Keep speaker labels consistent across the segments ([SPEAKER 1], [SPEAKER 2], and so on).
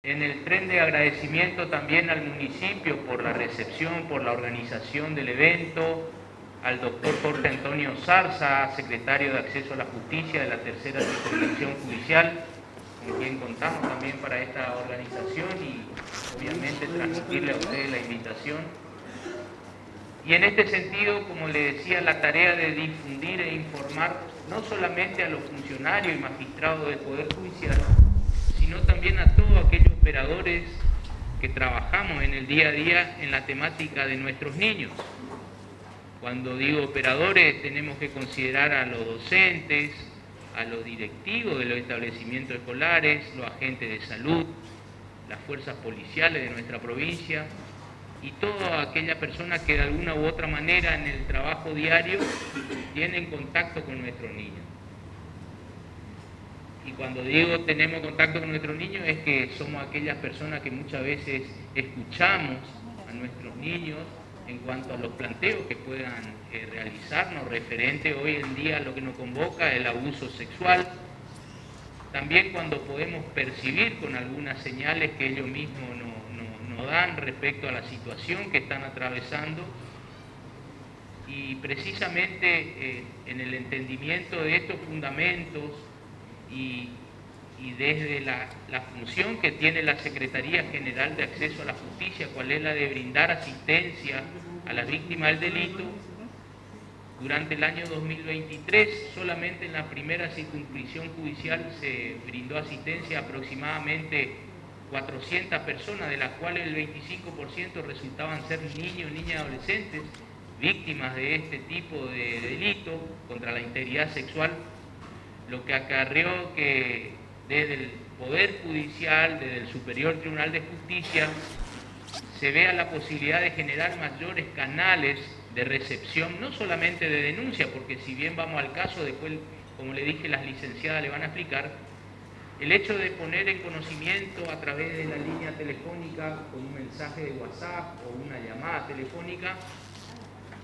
[SPEAKER 1] En el tren de agradecimiento también al municipio por la recepción, por la organización del evento, al doctor Jorge Antonio Zarza, secretario de Acceso a la Justicia de la Tercera Circunscripción Judicial, con quien contamos también para esta organización y obviamente transmitirle a ustedes la invitación. Y en este sentido, como le decía, la tarea de difundir e informar no solamente a los funcionarios y magistrados del Poder Judicial, sino también a todos aquellos operadores que trabajamos en el día a día en la temática de nuestros niños. Cuando digo operadores, tenemos que considerar a los docentes, a los directivos de los establecimientos escolares, los agentes de salud, las fuerzas policiales de nuestra provincia y toda aquella persona que de alguna u otra manera en el trabajo diario tienen contacto con nuestros niños. Y cuando digo tenemos contacto con nuestros niños es que somos aquellas personas que muchas veces escuchamos a nuestros niños en cuanto a los planteos que puedan realizarnos referente hoy en día a lo que nos convoca, el abuso sexual. También cuando podemos percibir con algunas señales que ellos mismos nos dan respecto a la situación que están atravesando. Y precisamente en el entendimiento de estos fundamentos y desde la función que tiene la Secretaría General de Acceso a la Justicia, cuál es la de brindar asistencia a las víctimas del delito, durante el año 2023 solamente en la primera circunscripción judicial se brindó asistencia a aproximadamente 400 personas, de las cuales el 25% resultaban ser niños, niñas y adolescentes víctimas de este tipo de delito contra la integridad sexual, lo que acarreó que desde el Poder Judicial, desde el Superior Tribunal de Justicia, se vea la posibilidad de generar mayores canales de recepción, no solamente de denuncia, porque si bien vamos al caso, después, como le dije, las licenciadas le van a explicar, el hecho de poner en conocimiento a través de la línea telefónica con un mensaje de WhatsApp o una llamada telefónica,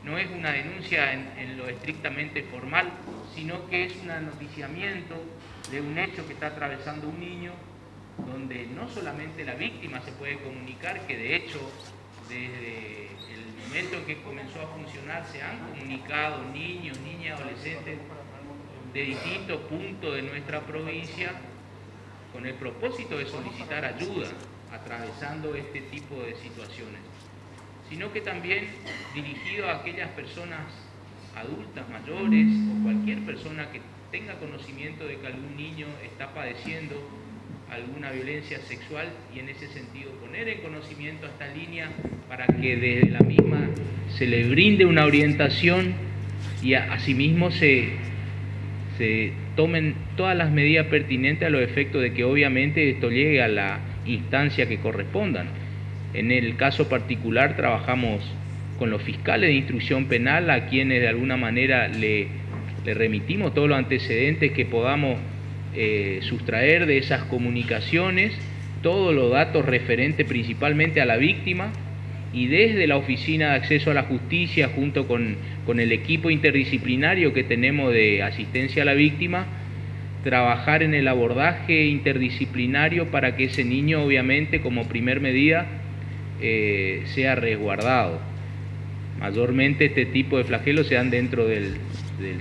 [SPEAKER 1] no es una denuncia en lo estrictamente formal, sino que es un noticiamiento de un hecho que está atravesando un niño, donde no solamente la víctima se puede comunicar, que de hecho desde el momento en que comenzó a funcionar se han comunicado niños, niñas, adolescentes de distintos puntos de nuestra provincia con el propósito de solicitar ayuda atravesando este tipo de situaciones, sino que también dirigido a aquellas personas adultas, mayores o cualquier persona que tenga conocimiento de que algún niño está padeciendo alguna violencia sexual, y en ese sentido poner en conocimiento a esta línea para que desde la misma se le brinde una orientación y asimismo se tomen todas las medidas pertinentes a los efectos de que obviamente esto llegue a la instancia que correspondan. En el caso particular trabajamos con los fiscales de instrucción penal, a quienes de alguna manera le remitimos todos los antecedentes que podamos sustraer de esas comunicaciones, todos los datos referentes principalmente a la víctima, y desde la Oficina de Acceso a la Justicia, junto con el equipo interdisciplinario que tenemos de asistencia a la víctima, trabajar en el abordaje interdisciplinario para que ese niño, obviamente, como primer medida, sea resguardado. Mayormente este tipo de flagelos se dan dentro del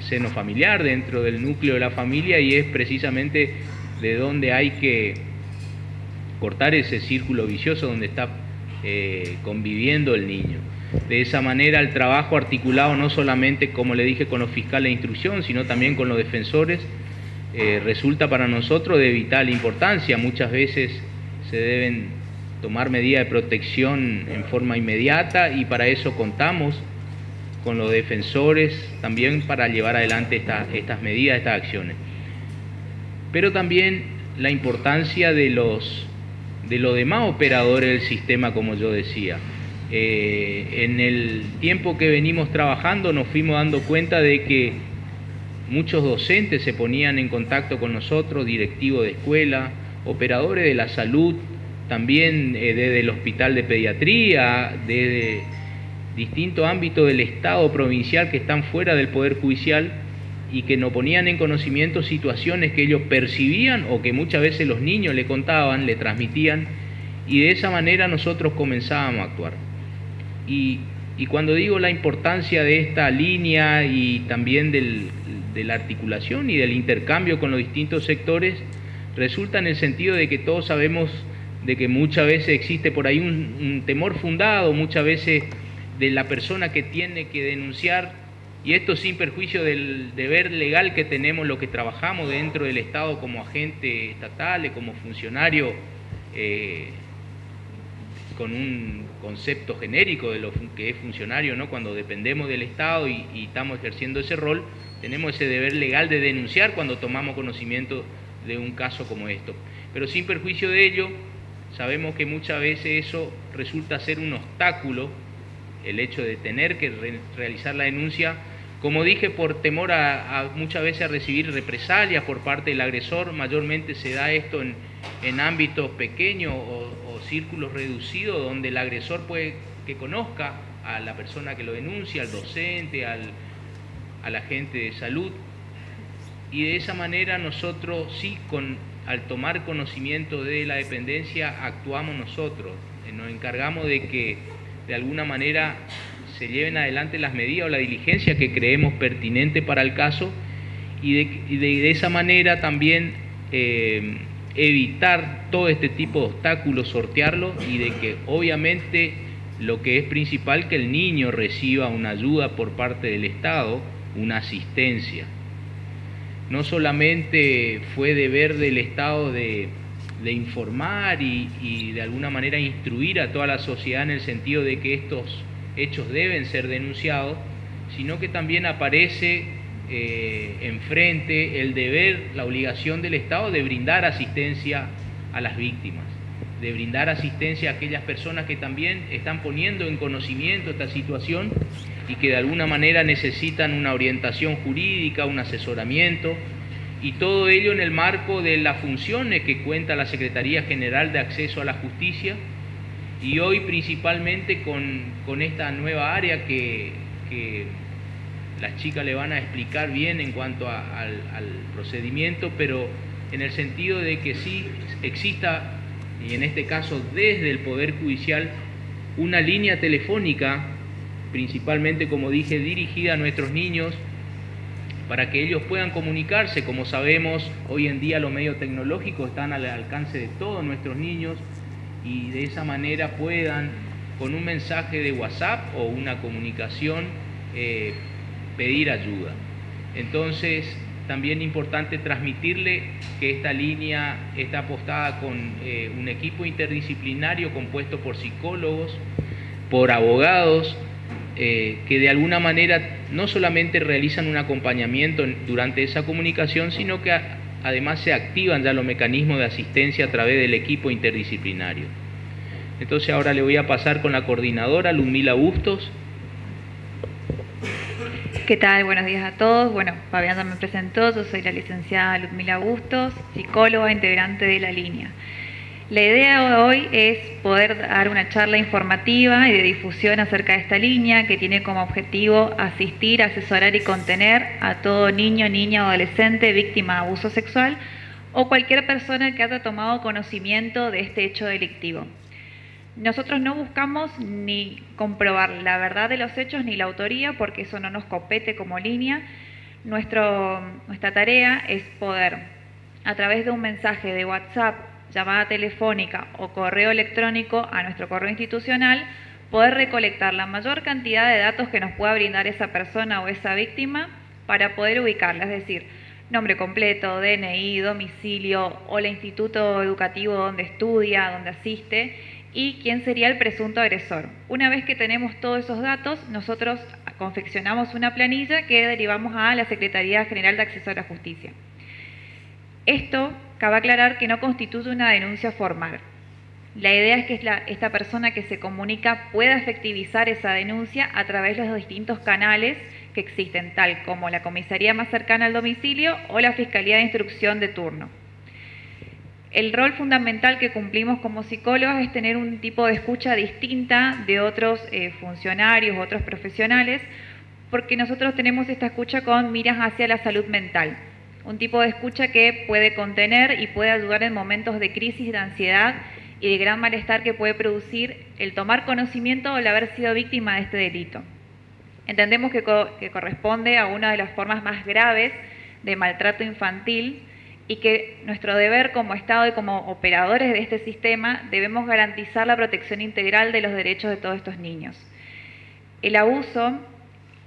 [SPEAKER 1] seno familiar, dentro del núcleo de la familia, y es precisamente de donde hay que cortar ese círculo vicioso donde está conviviendo el niño. De esa manera el trabajo articulado no solamente, como le dije, con los fiscales de instrucción, sino también con los defensores, resulta para nosotros de vital importancia. Muchas veces se deben tomar medidas de protección en forma inmediata, y para eso contamos con los defensores también para llevar adelante estas medidas, estas acciones. Pero también la importancia de los demás operadores del sistema, como yo decía. En el tiempo que venimos trabajando nos fuimos dando cuenta de que muchos docentes se ponían en contacto con nosotros, directivos de escuela, operadores de la salud, también desde el hospital de pediatría, desde distintos ámbitos del Estado provincial que están fuera del Poder Judicial, y que nos ponían en conocimiento situaciones que ellos percibían o que muchas veces los niños le contaban, le transmitían, y de esa manera nosotros comenzábamos a actuar. Y cuando digo la importancia de esta línea y también de la articulación y del intercambio con los distintos sectores, resulta en el sentido de que todos sabemos de que muchas veces existe por ahí un temor fundado, muchas veces de la persona que tiene que denunciar, y esto sin perjuicio del deber legal que tenemos los que trabajamos dentro del Estado como agentes estatales, como funcionarios, con un concepto genérico de lo que es funcionario, ¿no? Cuando dependemos del Estado y estamos ejerciendo ese rol, tenemos ese deber legal de denunciar cuando tomamos conocimiento de un caso como esto. Pero sin perjuicio de ello, sabemos que muchas veces eso resulta ser un obstáculo, el hecho de tener que realizar la denuncia, como dije, por temor a muchas veces a recibir represalias por parte del agresor. Mayormente se da esto en ámbitos pequeños o círculos reducidos, donde el agresor puede que conozca a la persona que lo denuncia, al docente, al agente de salud, y de esa manera nosotros sí, al tomar conocimiento de la dependencia, actuamos nosotros, nos encargamos de que de alguna manera se lleven adelante las medidas o la diligencia que creemos pertinente para el caso, y de esa manera también evitar todo este tipo de obstáculos, sortearlos, y de que obviamente lo que es principal, que el niño reciba una ayuda por parte del Estado, una asistencia. No solamente fue deber del Estado de informar y de alguna manera instruir a toda la sociedad en el sentido de que estos hechos deben ser denunciados, sino que también aparece enfrente el deber, la obligación del Estado de brindar asistencia a las víctimas, de brindar asistencia a aquellas personas que también están poniendo en conocimiento esta situación y que de alguna manera necesitan una orientación jurídica, un asesoramiento, y todo ello en el marco de las funciones que cuenta la Secretaría General de Acceso a la Justicia, y hoy principalmente con esta nueva área que las chicas le van a explicar bien en cuanto al procedimiento, pero en el sentido de que sí exista, y en este caso desde el Poder Judicial, una línea telefónica, principalmente, como dije, dirigida a nuestros niños, para que ellos puedan comunicarse. Como sabemos, hoy en día los medios tecnológicos están al alcance de todos nuestros niños, y de esa manera puedan, con un mensaje de WhatsApp o una comunicación, pedir ayuda. Entonces, también importante transmitirle que esta línea está apostada con un equipo interdisciplinario compuesto por psicólogos, por abogados, que de alguna manera no solamente realizan un acompañamiento durante esa comunicación, sino que además se activan ya los mecanismos de asistencia a través del equipo interdisciplinario. Entonces ahora le voy a pasar con la coordinadora, Ludmila Bustos.
[SPEAKER 2] ¿Qué tal? Buenos días a todos. Bueno, Fabián ya me presentó, yo soy la licenciada Ludmila Bustos, psicóloga integrante de la línea. La idea de hoy es poder dar una charla informativa y de difusión acerca de esta línea, que tiene como objetivo asistir, asesorar y contener a todo niño, niña o adolescente víctima de abuso sexual o cualquier persona que haya tomado conocimiento de este hecho delictivo. Nosotros no buscamos ni comprobar la verdad de los hechos ni la autoría, porque eso no nos compete como línea. Nuestra tarea es poder, a través de un mensaje de WhatsApp, llamada telefónica o correo electrónico a nuestro correo institucional, poder recolectar la mayor cantidad de datos que nos pueda brindar esa persona o esa víctima para poder ubicarla, es decir, nombre completo, DNI, domicilio o el instituto educativo donde estudia, donde asiste, y quién sería el presunto agresor. Una vez que tenemos todos esos datos, nosotros confeccionamos una planilla que derivamos a la Secretaría General de Acceso a la Justicia. Esto, cabe aclarar que no constituye una denuncia formal. La idea es que esta persona que se comunica pueda efectivizar esa denuncia a través de los distintos canales que existen, tal como la comisaría más cercana al domicilio o la Fiscalía de Instrucción de turno. El rol fundamental que cumplimos como psicólogos es tener un tipo de escucha distinta de otros funcionarios, otros profesionales, porque nosotros tenemos esta escucha con miras hacia la salud mental. Un tipo de escucha que puede contener y puede ayudar en momentos de crisis, de ansiedad y de gran malestar que puede producir el tomar conocimiento o el haber sido víctima de este delito. Entendemos que corresponde a una de las formas más graves de maltrato infantil y que nuestro deber como Estado y como operadores de este sistema debemos garantizar la protección integral de los derechos de todos estos niños. El abuso,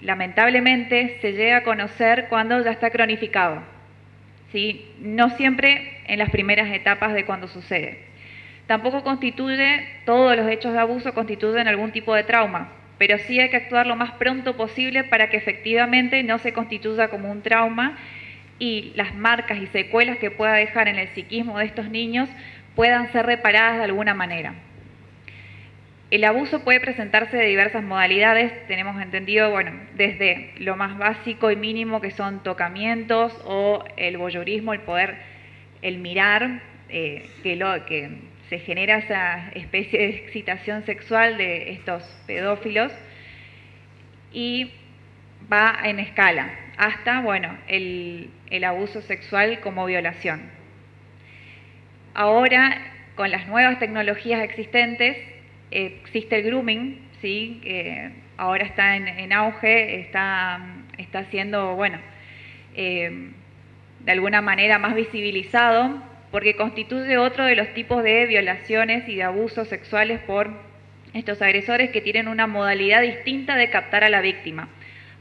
[SPEAKER 2] lamentablemente, se llega a conocer cuando ya está cronificado, ¿sí? No siempre en las primeras etapas de cuando sucede. Tampoco todos los hechos de abuso constituyen algún tipo de trauma, pero sí hay que actuar lo más pronto posible para que efectivamente no se constituya como un trauma y las marcas y secuelas que pueda dejar en el psiquismo de estos niños puedan ser reparadas de alguna manera. El abuso puede presentarse de diversas modalidades, tenemos entendido, bueno, desde lo más básico y mínimo que son tocamientos o el voyeurismo, el mirar, que se genera esa especie de excitación sexual de estos pedófilos y va en escala hasta, bueno, el abuso sexual como violación. Ahora, con las nuevas tecnologías existentes, existe el grooming, ¿sí? Que ahora está en auge, está siendo, bueno, de alguna manera más visibilizado, porque constituye otro de los tipos de violaciones y de abusos sexuales por estos agresores que tienen una modalidad distinta de captar a la víctima,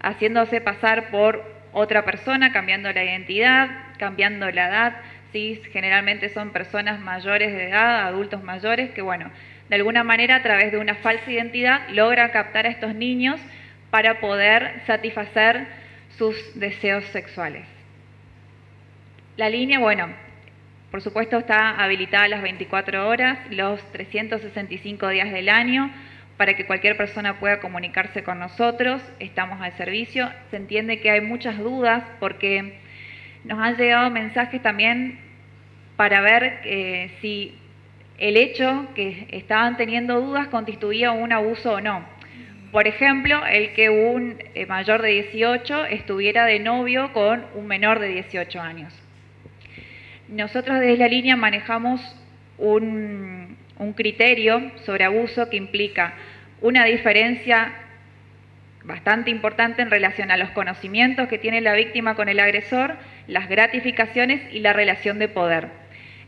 [SPEAKER 2] haciéndose pasar por otra persona, cambiando la identidad, cambiando la edad, ¿sí? Generalmente son personas mayores de edad, adultos mayores, que bueno, de alguna manera a través de una falsa identidad logran captar a estos niños para poder satisfacer sus deseos sexuales. La línea, bueno, por supuesto está habilitada las 24 horas, los 365 días del año, para que cualquier persona pueda comunicarse con nosotros, estamos al servicio. Se entiende que hay muchas dudas porque nos han llegado mensajes también para ver si el hecho que estaban teniendo dudas constituía un abuso o no. Por ejemplo, el que un mayor de 18 estuviera de novio con un menor de 18 años. Nosotros desde la línea manejamos un criterio sobre abuso que implica una diferencia bastante importante en relación a los conocimientos que tiene la víctima con el agresor, las gratificaciones y la relación de poder.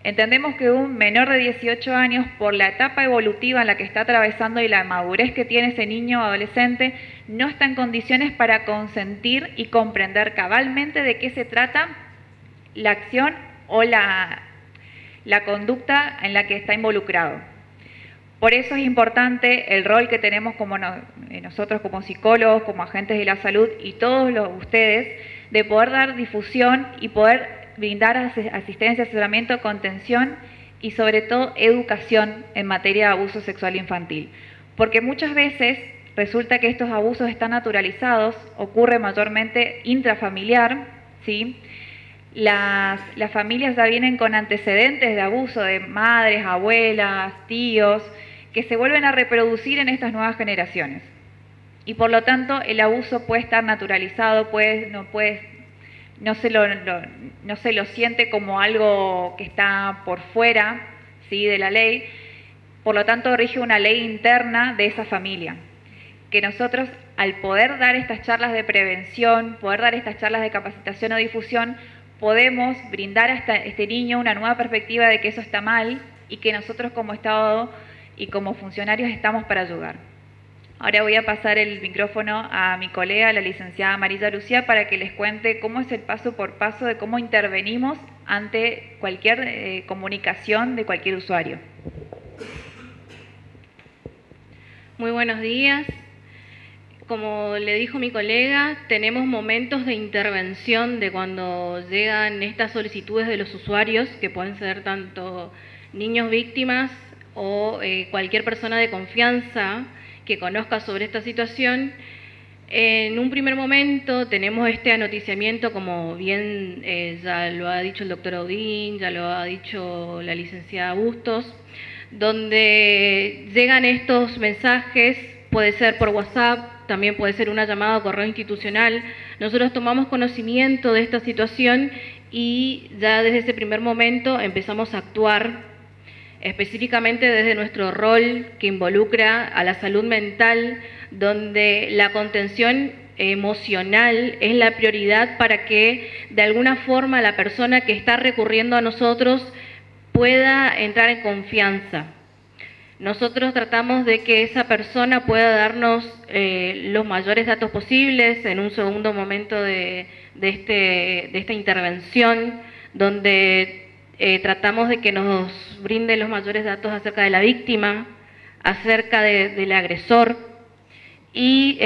[SPEAKER 2] Entendemos que un menor de 18 años, por la etapa evolutiva en la que está atravesando y la madurez que tiene ese niño o adolescente, no está en condiciones para consentir y comprender cabalmente de qué se trata la acción o la conducta en la que está involucrado. Por eso es importante el rol que tenemos nosotros como psicólogos, como agentes de la salud y todos ustedes, de poder dar difusión y poder brindar asistencia, asesoramiento, contención y sobre todo educación en materia de abuso sexual infantil. Porque muchas veces resulta que estos abusos están naturalizados, ocurre mayormente intrafamiliar, ¿sí? Las familias ya vienen con antecedentes de abuso de madres, abuelas, tíos, que se vuelven a reproducir en estas nuevas generaciones. Y por lo tanto el abuso puede estar naturalizado, no se lo siente como algo que está por fuera, ¿sí?, de la ley. Por lo tanto rige una ley interna de esa familia. Que nosotros, al poder dar estas charlas de prevención, poder dar estas charlas de capacitación o difusión, podemos brindar a este niño una nueva perspectiva de que eso está mal y que nosotros como Estado y como funcionarios estamos para ayudar. Ahora voy a pasar el micrófono a mi colega, la licenciada Marilla Lucía, para que les cuente cómo es el paso por paso de cómo intervenimos ante cualquier comunicación de cualquier usuario.
[SPEAKER 3] Muy buenos días. Como le dijo mi colega, tenemos momentos de intervención de cuando llegan estas solicitudes de los usuarios, que pueden ser tanto niños víctimas o cualquier persona de confianza que conozca sobre esta situación. En un primer momento tenemos este anoticiamiento, como bien ya lo ha dicho el doctor Audín, ya lo ha dicho la licenciada Bustos, donde llegan estos mensajes, puede ser por WhatsApp, también puede ser una llamada o correo institucional. Nosotros tomamos conocimiento de esta situación y ya desde ese primer momento empezamos a actuar específicamente desde nuestro rol que involucra a la salud mental, donde la contención emocional es la prioridad para que de alguna forma la persona que está recurriendo a nosotros pueda entrar en confianza. Nosotros tratamos de que esa persona pueda darnos los mayores datos posibles en un segundo momento de esta intervención, donde tratamos de que nos brinde los mayores datos acerca de la víctima, acerca del agresor y,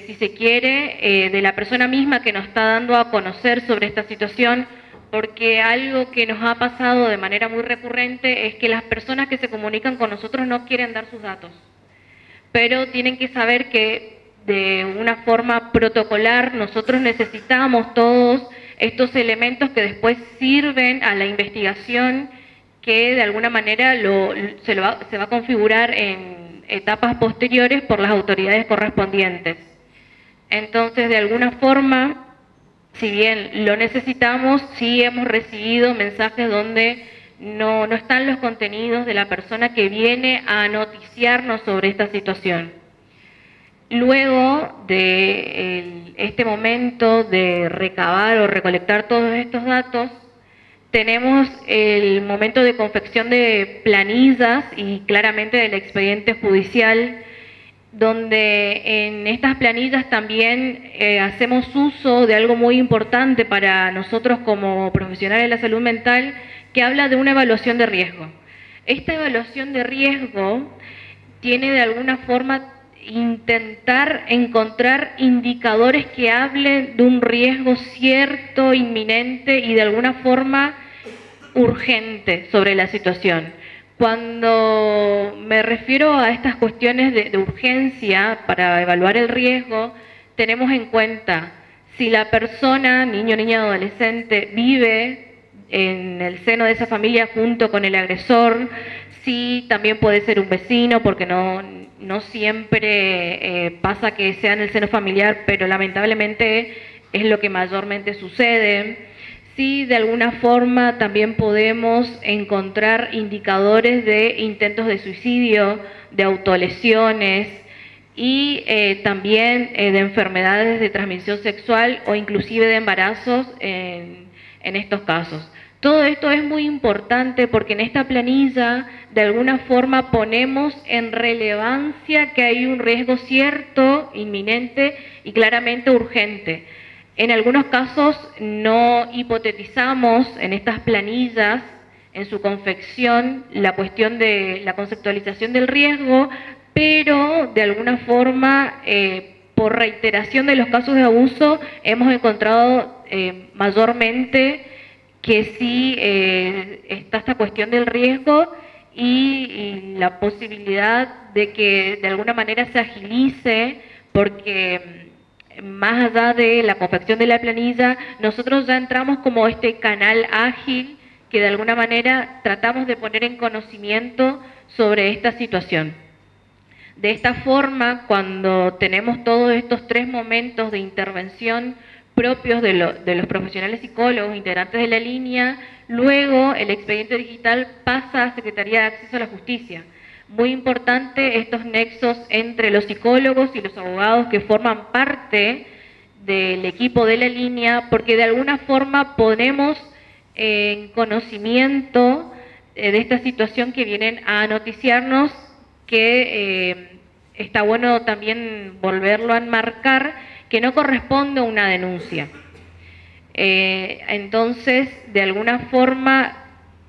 [SPEAKER 3] si se quiere, de la persona misma que nos está dando a conocer sobre esta situación, porque algo que nos ha pasado de manera muy recurrente es que las personas que se comunican con nosotros no quieren dar sus datos, pero tienen que saber que de una forma protocolar nosotros necesitamos todos estos elementos que después sirven a la investigación, que de alguna manera se va a configurar en etapas posteriores por las autoridades correspondientes. Entonces, de alguna forma, si bien lo necesitamos, sí hemos recibido mensajes donde no están los contenidos de la persona que viene a noticiarnos sobre esta situación. Luego de este momento de recabar o recolectar todos estos datos, tenemos el momento de confección de planillas y claramente del expediente judicial, donde en estas planillas también hacemos uso de algo muy importante para nosotros como profesionales de la salud mental, que habla de una evaluación de riesgo. Esta evaluación de riesgo tiene de alguna forma intentar encontrar indicadores que hablen de un riesgo cierto, inminente y de alguna forma urgente sobre la situación. Cuando me refiero a estas cuestiones de urgencia para evaluar el riesgo, tenemos en cuenta si la persona, niño, niña, adolescente, vive en el seno de esa familia junto con el agresor, si también puede ser un vecino, porque no siempre pasa que sea en el seno familiar, pero lamentablemente es lo que mayormente sucede. Sí, de alguna forma también podemos encontrar indicadores de intentos de suicidio, de autolesiones y también de enfermedades de transmisión sexual o inclusive de embarazos en estos casos. Todo esto es muy importante porque en esta planilla de alguna forma ponemos en relevancia que hay un riesgo cierto, inminente y claramente urgente. En algunos casos no hipotetizamos en estas planillas, en su confección, la cuestión de la conceptualización del riesgo, pero de alguna forma, por reiteración de los casos de abuso, hemos encontrado mayormente que sí está esta cuestión del riesgo y la posibilidad de que de alguna manera se agilice, porque más allá de la confección de la planilla, nosotros ya entramos como este canal ágil que de alguna manera tratamos de poner en conocimiento sobre esta situación. De esta forma, cuando tenemos todos estos 3 momentos de intervención propios de los profesionales psicólogos, integrantes de la línea, luego el expediente digital pasa a Secretaría de Acceso a la Justicia. Muy importante estos nexos entre los psicólogos y los abogados que forman parte del equipo de la línea, porque de alguna forma ponemos en conocimiento de esta situación que vienen a noticiarnos, que está bueno también volverlo a enmarcar, que no corresponde a una denuncia. Entonces, de alguna forma,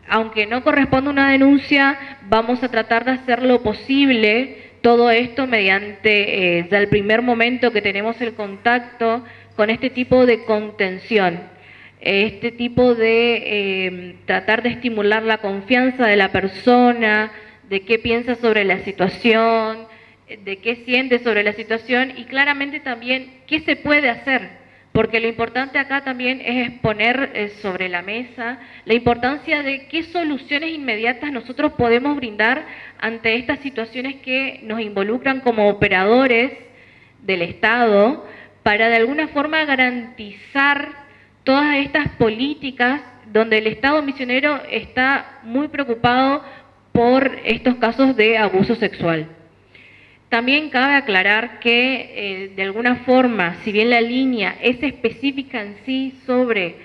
[SPEAKER 3] aunque no corresponde a una denuncia, vamos a tratar de hacer lo posible, todo esto mediante ya el primer momento que tenemos el contacto con este tipo de contención, este tipo de tratar de estimular la confianza de la persona, de qué piensa sobre la situación, de qué siente sobre la situación y claramente también qué se puede hacer. Porque lo importante acá también es poner sobre la mesa la importancia de qué soluciones inmediatas nosotros podemos brindar ante estas situaciones que nos involucran como operadores del Estado, para de alguna forma garantizar todas estas políticas donde el Estado misionero está muy preocupado por estos casos de abuso sexual. También cabe aclarar que de alguna forma, si bien la línea es específica en sí sobre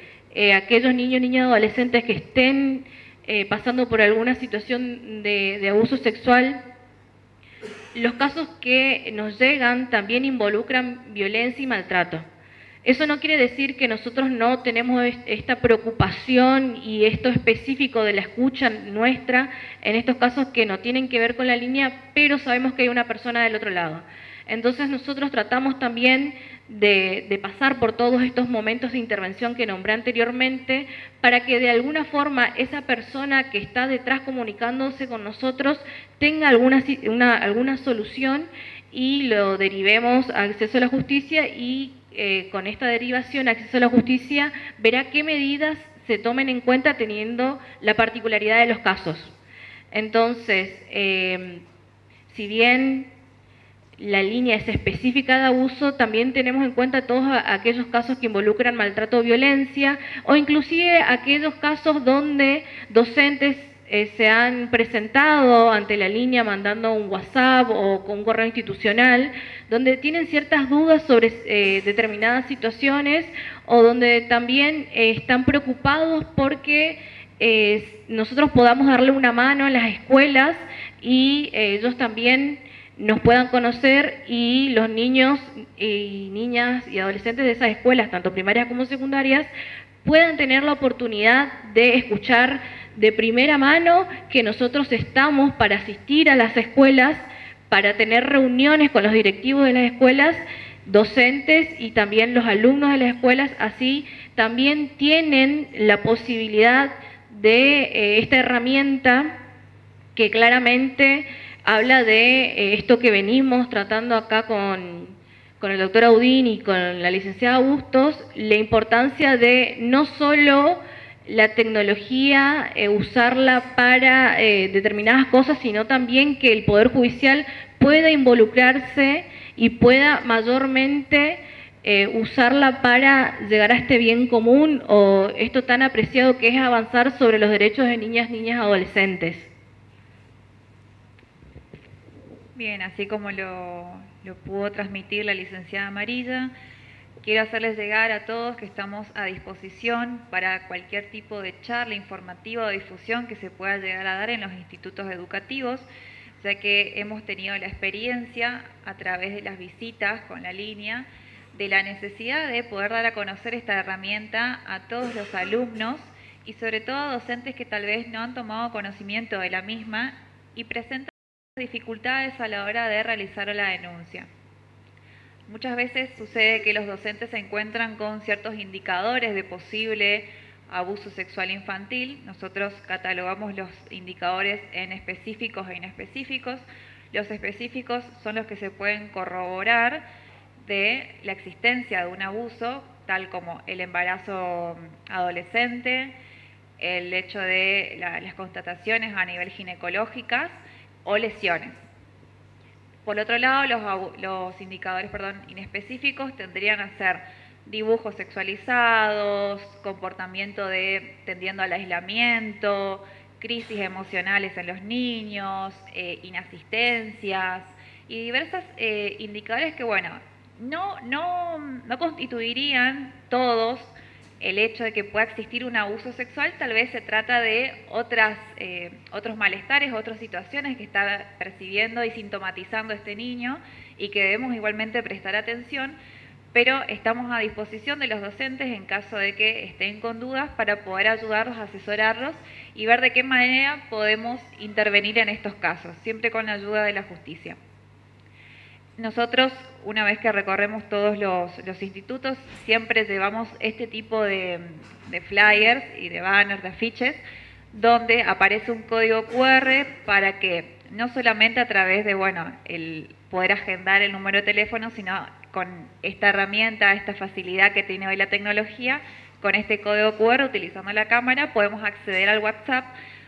[SPEAKER 3] aquellos niños, niñas, adolescentes que estén pasando por alguna situación de abuso sexual, los casos que nos llegan también involucran violencia y maltrato. Eso no quiere decir que nosotros no tenemos esta preocupación y esto específico de la escucha nuestra en estos casos que no tienen que ver con la línea, pero sabemos que hay una persona del otro lado. Entonces nosotros tratamos también de pasar por todos estos momentos de intervención que nombré anteriormente para que de alguna forma esa persona que está detrás comunicándose con nosotros tenga alguna solución y lo derivemos a acceso a la justicia y con esta derivación, acceso a la justicia, verá qué medidas se tomen en cuenta teniendo la particularidad de los casos. Entonces, si bien la línea es específica de abuso, también tenemos en cuenta todos aquellos casos que involucran maltrato o violencia, o inclusive aquellos casos donde docentes se han presentado ante la línea mandando un WhatsApp o con un correo institucional, donde tienen ciertas dudas sobre determinadas situaciones o donde también están preocupados porque nosotros podamos darle una mano a las escuelas y ellos también nos puedan conocer y los niños y niñas y adolescentes de esas escuelas, tanto primarias como secundarias, puedan tener la oportunidad de escuchar de primera mano que nosotros estamos para asistir a las escuelas, para tener reuniones con los directivos de las escuelas, docentes y también los alumnos de las escuelas, así también tienen la posibilidad de esta herramienta que claramente habla de esto que venimos tratando acá con el doctor Audín y con la licenciada Bustos, la importancia de no solo la tecnología, usarla para determinadas cosas, sino también que el Poder Judicial pueda involucrarse y pueda mayormente usarla para llegar a este bien común o esto tan apreciado que es avanzar sobre los derechos de niñas, niñas, adolescentes.
[SPEAKER 2] Bien, así como lo pudo transmitir la licenciada Amarilla, quiero hacerles llegar a todos que estamos a disposición para cualquier tipo de charla informativa o difusión que se pueda llegar a dar en los institutos educativos, ya que hemos tenido la experiencia a través de las visitas con la línea de la necesidad de poder dar a conocer esta herramienta a todos los alumnos y sobre todo a docentes que tal vez no han tomado conocimiento de la misma y presentan dificultades a la hora de realizar la denuncia. Muchas veces sucede que los docentes se encuentran con ciertos indicadores de posible abuso sexual infantil. Nosotros catalogamos los indicadores en específicos e inespecíficos. Los específicos son los que se pueden corroborar de la existencia de un abuso, tal como el embarazo adolescente, el hecho de las constataciones a nivel ginecológicas o lesiones. Por otro lado, los indicadores inespecíficos tendrían a ser dibujos sexualizados, comportamiento tendiendo al aislamiento, crisis emocionales en los niños, inasistencias y diversos indicadores que, bueno, no constituirían todos el hecho de que pueda existir un abuso sexual. Tal vez se trata de otros malestares, otras situaciones que está percibiendo y sintomatizando este niño y que debemos igualmente prestar atención, pero estamos a disposición de los docentes en caso de que estén con dudas para poder ayudarlos, asesorarlos y ver de qué manera podemos intervenir en estos casos, siempre con la ayuda de la justicia. Nosotros, una vez que recorremos todos los institutos, siempre llevamos este tipo de flyers y de banners, de afiches, donde aparece un código QR para que no solamente a través de, el poder agendar el número de teléfono, sino con esta herramienta, esta facilidad que tiene hoy la tecnología, con este código QR, utilizando la cámara, podemos acceder al WhatsApp,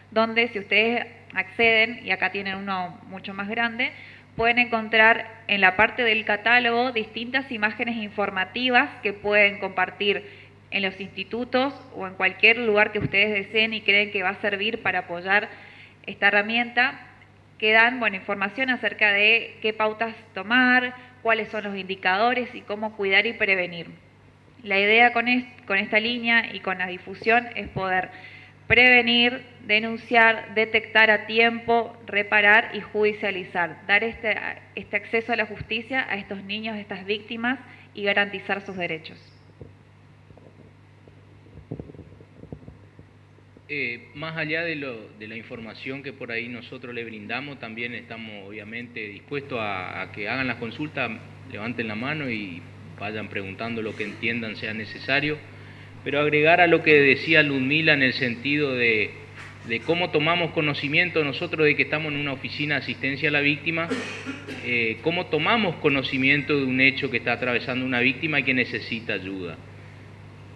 [SPEAKER 2] donde si ustedes acceden, y acá tienen uno mucho más grande, pueden encontrar en la parte del catálogo distintas imágenes informativas que pueden compartir en los institutos o en cualquier lugar que ustedes deseen y creen que va a servir para apoyar esta herramienta que dan información acerca de qué pautas tomar, cuáles son los indicadores y cómo cuidar y prevenir. La idea con esta línea y con la difusión es poder prevenir, denunciar, detectar a tiempo, reparar y judicializar, dar este acceso a la justicia a estos niños, a estas víctimas y garantizar sus derechos.
[SPEAKER 1] Más allá de la información que por ahí nosotros le brindamos, también estamos obviamente dispuestos a que hagan las consultas, levanten la mano y vayan preguntando lo que entiendan sea necesario, pero agregar a lo que decía Ludmila en el sentido de cómo tomamos conocimiento nosotros de que estamos en una oficina de asistencia a la víctima, cómo tomamos conocimiento de un hecho que está atravesando una víctima y que necesita ayuda.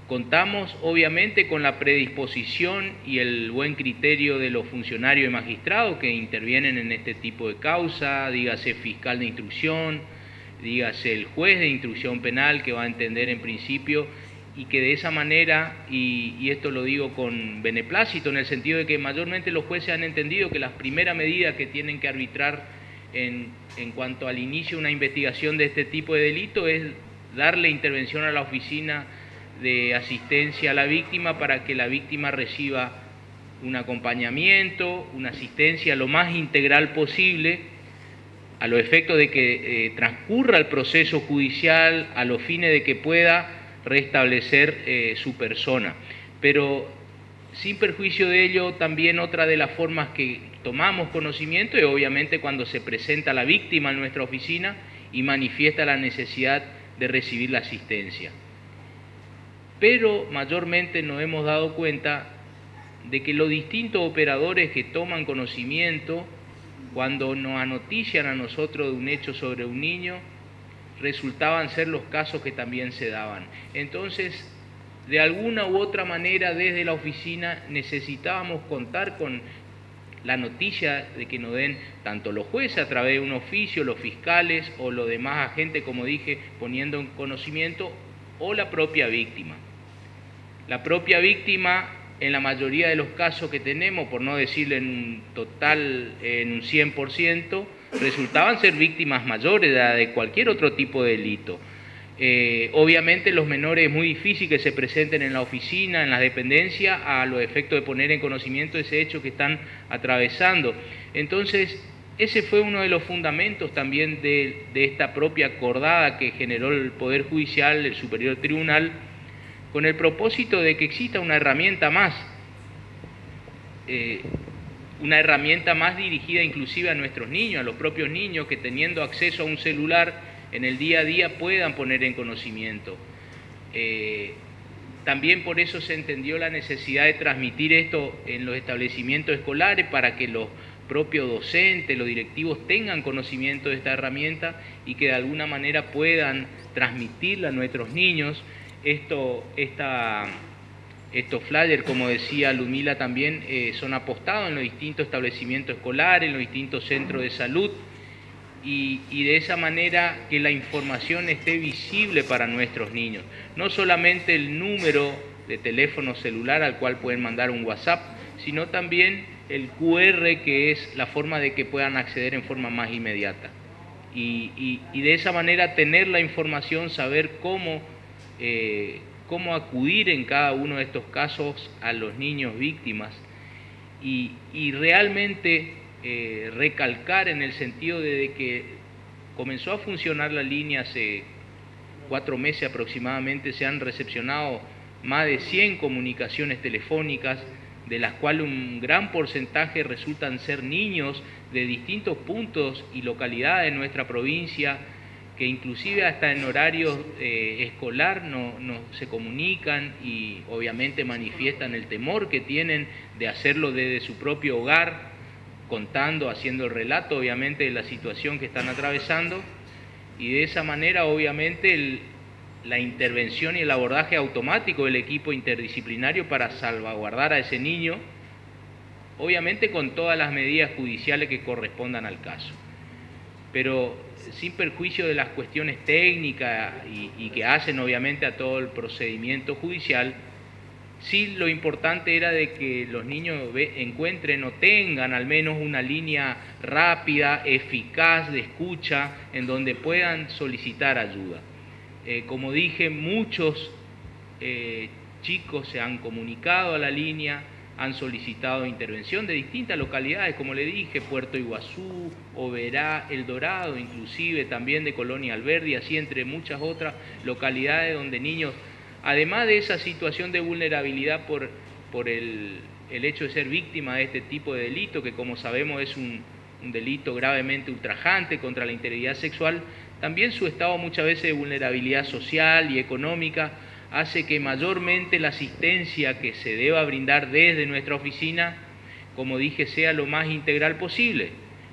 [SPEAKER 1] Contamos obviamente con la predisposición y el buen criterio de los funcionarios y magistrados que intervienen en este tipo de causa, dígase fiscal de instrucción, dígase el juez de instrucción penal que va a entender en principio y que de esa manera, y esto lo digo con beneplácito en el sentido de que mayormente los jueces han entendido que las primeras medidas que tienen que arbitrar en cuanto al inicio de una investigación de este tipo de delito es darle intervención a la oficina de asistencia a la víctima para que la víctima reciba un acompañamiento, una asistencia lo más integral posible a los efectos de que transcurra el proceso judicial a los fines de que pueda restablecer su persona. Pero sin perjuicio de ello, también otra de las formas que tomamos conocimiento es obviamente cuando se presenta la víctima en nuestra oficina y manifiesta la necesidad de recibir la asistencia. Pero mayormente nos hemos dado cuenta de que los distintos operadores que toman conocimiento cuando nos anotician a nosotros de un hecho sobre un niño, resultaban ser los casos que también se daban. Entonces, de alguna u otra manera, desde la oficina necesitábamos contar con la noticia de que nos den tanto los jueces a través de un oficio, los fiscales o los demás agentes, como dije, poniendo en conocimiento, o la propia víctima. La propia víctima, en la mayoría de los casos que tenemos, por no decirle en un total, en un 100%, resultaban ser víctimas mayores de cualquier otro tipo de delito. Obviamente los menores es muy difícil que se presenten en la oficina, en las dependencias, a los efectos de poner en conocimiento ese hecho que están atravesando. Entonces, ese fue uno de los fundamentos también de esta propia acordada que generó el Poder Judicial, el Superior Tribunal, con el propósito de que exista una herramienta más dirigida inclusive a nuestros niños, a los propios niños que teniendo acceso a un celular en el día a día puedan poner en conocimiento. También por eso se entendió la necesidad de transmitir esto en los establecimientos escolares para que los propios docentes, los directivos tengan conocimiento de esta herramienta y que de alguna manera puedan transmitirla a nuestros niños. Estos flyers, como decía Ludmila también, son apostados en los distintos establecimientos escolares, en los distintos centros de salud y de esa manera que la información esté visible para nuestros niños. No solamente el número de teléfono celular al cual pueden mandar un WhatsApp, sino también el QR, que es la forma de que puedan acceder en forma más inmediata. Y de esa manera tener la información, saber cómo acudir en cada uno de estos casos a los niños víctimas y realmente recalcar en el sentido de que comenzó a funcionar la línea hace 4 meses aproximadamente, se han recepcionado más de 100 comunicaciones telefónicas, de las cuales un gran porcentaje resultan ser niños de distintos puntos y localidades de nuestra provincia, que inclusive hasta en horario escolar no se comunican y obviamente manifiestan el temor que tienen de hacerlo desde su propio hogar, contando, haciendo el relato obviamente de la situación que están atravesando, y de esa manera obviamente la intervención y el abordaje automático del equipo interdisciplinario para salvaguardar a ese niño, obviamente con todas las medidas judiciales que correspondan al caso. Pero sin perjuicio de las cuestiones técnicas y que hacen obviamente a todo el procedimiento judicial, Sí, lo importante era de que los niños encuentren o tengan al menos una línea rápida, eficaz de escucha, en donde puedan solicitar ayuda. Como dije, muchos chicos se han comunicado a la línea, han solicitado intervención de distintas localidades, como le dije, Puerto Iguazú, Oberá, El Dorado, inclusive también de Colonia Alberdi, así entre muchas otras localidades donde niños, además de esa situación de vulnerabilidad por el hecho de ser víctima de este tipo de delito, que como sabemos es un delito gravemente ultrajante contra la integridad sexual, también su estado muchas veces de vulnerabilidad social y económica hace que mayormente la asistencia que se deba brindar desde nuestra oficina, como dije, sea lo más integral posible.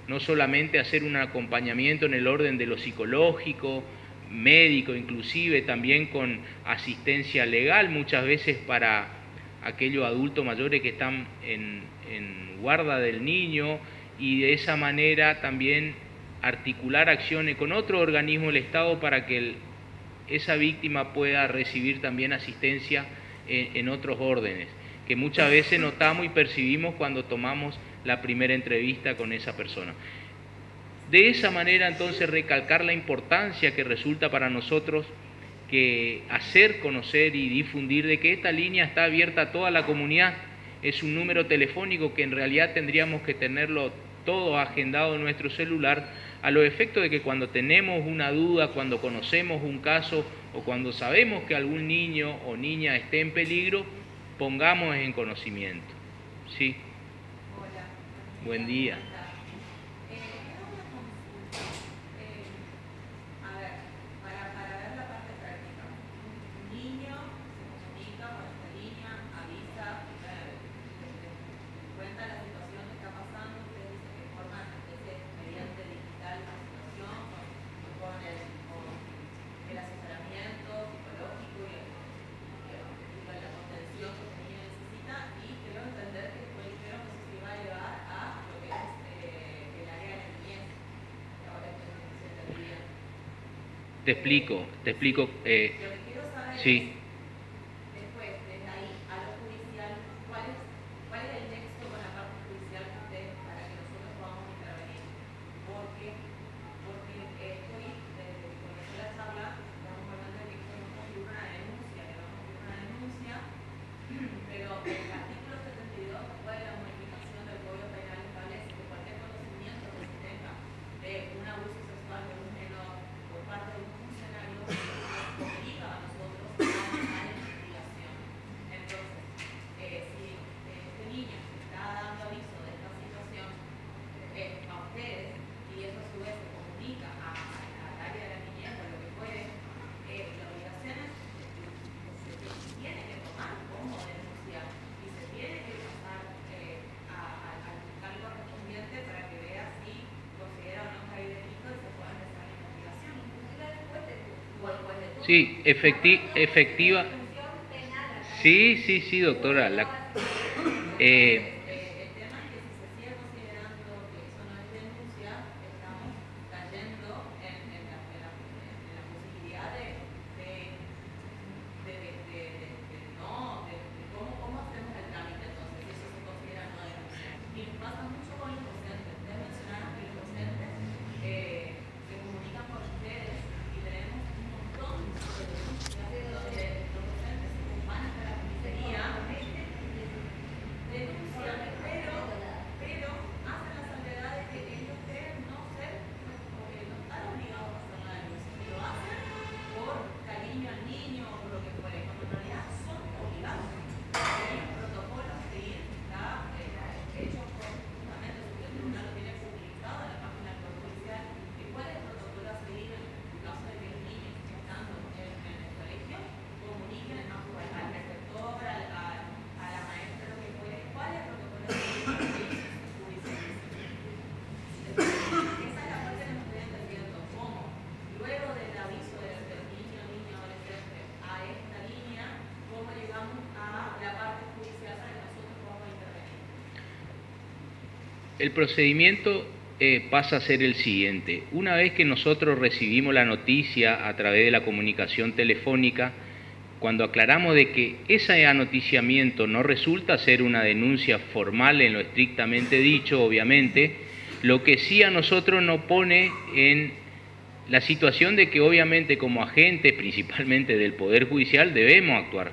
[SPEAKER 1] No solamente hacer un acompañamiento en el orden de lo psicológico, médico, inclusive también con asistencia legal, muchas veces para aquellos adultos mayores que están en guarda del niño, y de esa manera también articular acciones con otro organismo del Estado para que esa víctima pueda recibir también asistencia en otros órdenes, que muchas veces notamos y percibimos cuando tomamos la primera entrevista con esa persona. De esa manera, entonces, recalcar la importancia que resulta para nosotros que hacer conocer y difundir de que esta línea está abierta a toda la comunidad. Es un número telefónico que en realidad tendríamos que tenerlo todo agendado en nuestro celular, a los efectos de que cuando tenemos una duda, cuando conocemos un caso o cuando sabemos que algún niño o niña esté en peligro, pongamos en conocimiento. ¿Sí?
[SPEAKER 4] Hola.
[SPEAKER 1] Buen día. Te explico.
[SPEAKER 4] Lo que quiero saber
[SPEAKER 1] Sí.
[SPEAKER 4] después, desde ahí a lo judicial, ¿cuál es el nexo con la parte judicial que ustedes para que nosotros podamos intervenir? Porque estoy, desde que comenzó la charla, estamos hablando de que vamos a escribir una denuncia, pero el artículo 72, después de la modificación del Código Penal, establece que cualquier conocimiento que se tenga de un abuso sexual de un menor por parte de un funcionario nos obliga a nosotros a la investigación. Entonces, si este niño está dando aviso de esta situación a ustedes y eso a su vez se comunica al área de la niñez o lo que fuere, la obligación es se tiene que tomar como denuncia y se tiene que pasar al fiscal correspondiente para que vea si considera o no que hay delito y se pueda empezar la investigación.
[SPEAKER 1] Sí, efectiva. Sí, doctora.
[SPEAKER 4] El tema es que si se sigue considerando que eso no es denuncia, estamos cayendo en la posibilidad de cómo hacemos el trámite entonces, si eso se considera no denuncia. Y nos pasa mucho con los docentes. Ustedes mencionaron que los docentes se comunican con ustedes y tenemos un montón de denuncias donde los docentes se van hasta la comisaría, denuncian, pero hacen la salvedad de que ellos creen no ser, porque no están obligados a hacer la denuncia, lo hacen por cariño al niño o por lo que fuere, cuando en realidad son obligados. Hay un protocolo a seguir, está hecho justamente porque el tribunal lo tiene publicado en la página del Poder Judicial, y cuál es el protocolo a seguir en caso de que los niños estando en el colegio comuniquen a su al preceptor, a la maestra, lo que fuere, cuál es el protocolo a seguir para que ellos se judicialicen. Esa es la parte que no estoy entendiendo, cómo luego del aviso del niño, niña, adolescente a esta línea, cómo llegamos a la parte judicial para que nosotros podamos intervenir.
[SPEAKER 1] El procedimiento pasa a ser el siguiente. Una vez que nosotros recibimos la noticia a través de la comunicación telefónica, cuando aclaramos de que ese anoticiamiento no resulta ser una denuncia formal en lo estrictamente dicho, obviamente, lo que sí a nosotros nos pone en la situación de que obviamente como agentes, principalmente del Poder Judicial, debemos actuar.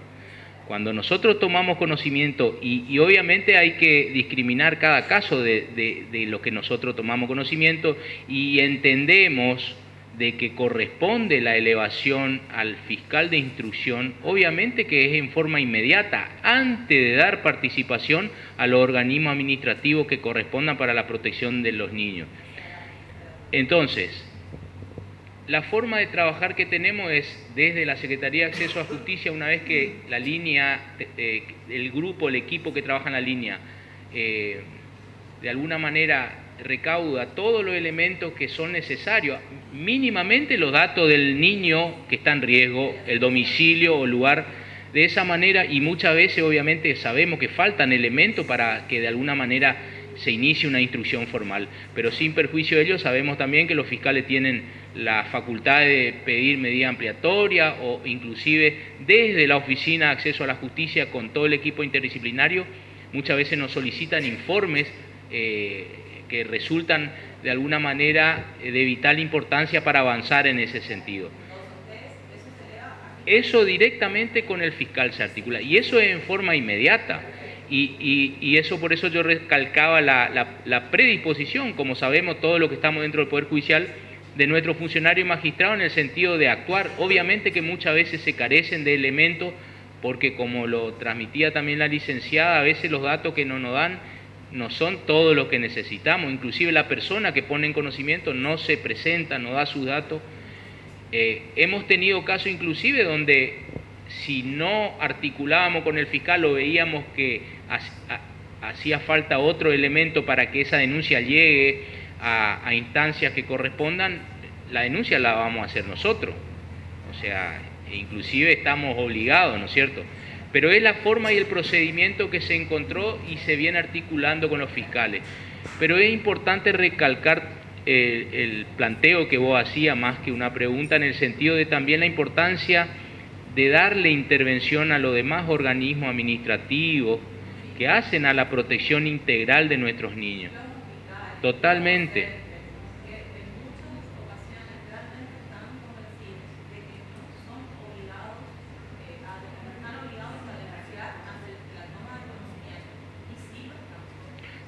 [SPEAKER 1] Cuando nosotros tomamos conocimiento, y obviamente hay que discriminar cada caso de lo que nosotros tomamos conocimiento, y entendemos de que corresponde la elevación al fiscal de instrucción, obviamente que es en forma inmediata, antes de dar participación a los organismos administrativos que correspondan para la protección de los niños. Entonces, la forma de trabajar que tenemos es desde la Secretaría de Acceso a Justicia, una vez que la línea, el grupo, el equipo que trabaja en la línea, de alguna manera recauda todos los elementos que son necesarios, mínimamente los datos del niño que está en riesgo, el domicilio o lugar, de esa manera, y muchas veces obviamente sabemos que faltan elementos para que de alguna manera se inicie una instrucción formal, pero sin perjuicio de ello sabemos también que los fiscales tienen la facultad de pedir medida ampliatoria o inclusive desde la Oficina de Acceso a la Justicia con todo el equipo interdisciplinario, muchas veces nos solicitan informes que resultan de alguna manera de vital importancia para avanzar en ese sentido. Eso directamente con el fiscal se articula, y eso es en forma inmediata, y eso por eso yo recalcaba la predisposición, como sabemos todos los que estamos dentro del Poder Judicial, de nuestro funcionario y magistrado en el sentido de actuar. Obviamente que muchas veces se carecen de elementos, porque como lo transmitía también la licenciada, a veces los datos que nos dan no son todos los que necesitamos, inclusive la persona que pone en conocimiento no se presenta, no da sus datos. Hemos tenido casos inclusive donde si no articulábamos con el fiscal o veíamos que hacía falta otro elemento para que esa denuncia llegue a instancias que correspondan, la denuncia la vamos a hacer nosotros. O sea, inclusive estamos obligados, ¿no es cierto? Pero es la forma y el procedimiento que se encontró y se viene articulando con los fiscales. Pero es importante recalcar el planteo que vos hacías más que una pregunta, en el sentido de también la importancia de darle intervención a los demás organismos administrativos que hacen a la protección integral de nuestros niños. Totalmente.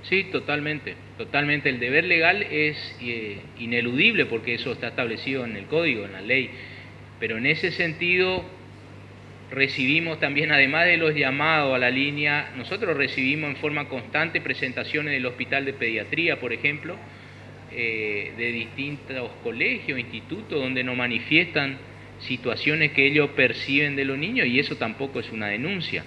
[SPEAKER 1] Sí, totalmente, totalmente. El deber legal es ineludible porque eso está establecido en el código, en la ley. Pero en ese sentido recibimos también, además de los llamados a la línea, nosotros recibimos en forma constante presentaciones del Hospital de Pediatría, por ejemplo, de distintos colegios, institutos, donde nos manifiestan situaciones que ellos perciben de los niños, y eso tampoco es una denuncia.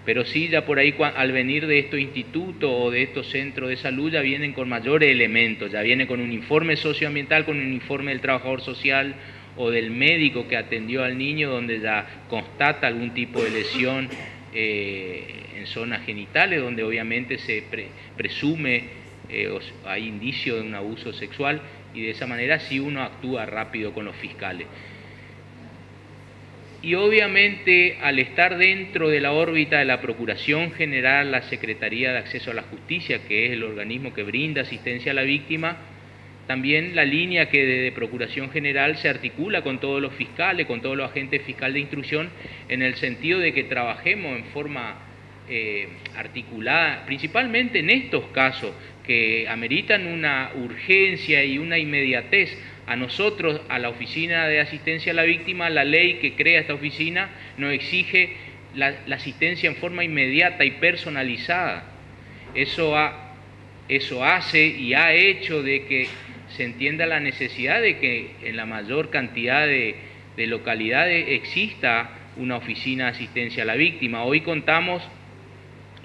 [SPEAKER 1] Pero sí, ya por ahí al venir de estos institutos o de estos centros de salud ya vienen con mayores elementos, ya viene con un informe socioambiental, con un informe del trabajador social o del médico que atendió al niño, donde ya constata algún tipo de lesión en zonas genitales, donde obviamente se presume hay indicio de un abuso sexual, y de esa manera sí uno actúa rápido con los fiscales. Y obviamente al estar dentro de la órbita de la Procuración General, la Secretaría de Acceso a la Justicia, que es el organismo que brinda asistencia a la víctima, también la línea que de Procuración General se articula con todos los fiscales, con todos los agentes fiscales de instrucción, en el sentido de que trabajemos en forma articulada, principalmente en estos casos que ameritan una urgencia y una inmediatez. A nosotros, a la Oficina de Asistencia a la Víctima, la ley que crea esta oficina nos exige la asistencia en forma inmediata y personalizada. Eso hace y ha hecho de que se entienda la necesidad de que en la mayor cantidad de localidades exista una oficina de asistencia a la víctima. Hoy contamos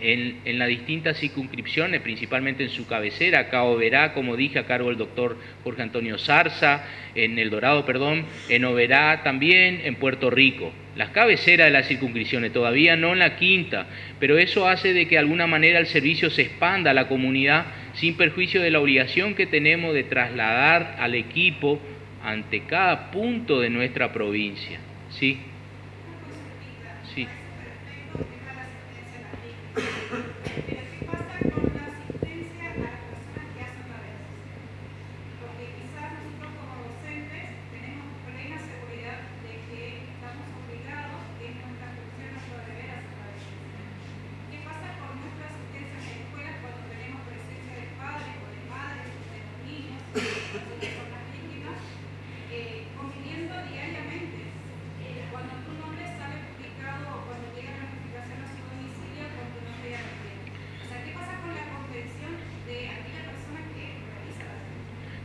[SPEAKER 1] en las distintas circunscripciones, principalmente en su cabecera, acá Oberá, como dije, a cargo del doctor Jorge Antonio Zarza, en El Dorado, perdón, en Oberá también, en Puerto Rico. Las cabeceras de las circunscripciones, todavía no en la quinta, pero eso hace de que de alguna manera el servicio se expanda a la comunidad sin perjuicio de la obligación que tenemos de trasladar al equipo ante cada punto de nuestra provincia, ¿sí?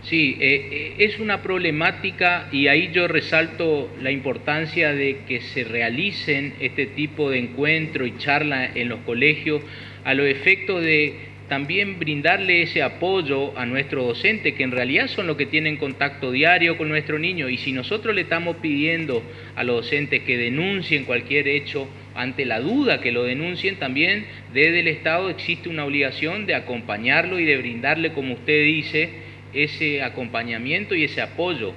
[SPEAKER 1] Sí, es una problemática y ahí yo resalto la importancia de que se realicen este tipo de encuentro y charla en los colegios a los efectos de también brindarle ese apoyo a nuestros docentes, que en realidad son los que tienen contacto diario con nuestro niño, y si nosotros le estamos pidiendo a los docentes que denuncien cualquier hecho, ante la duda que lo denuncien, también desde el Estado existe una obligación de acompañarlo y de brindarle, como usted dice, ese acompañamiento y ese apoyo.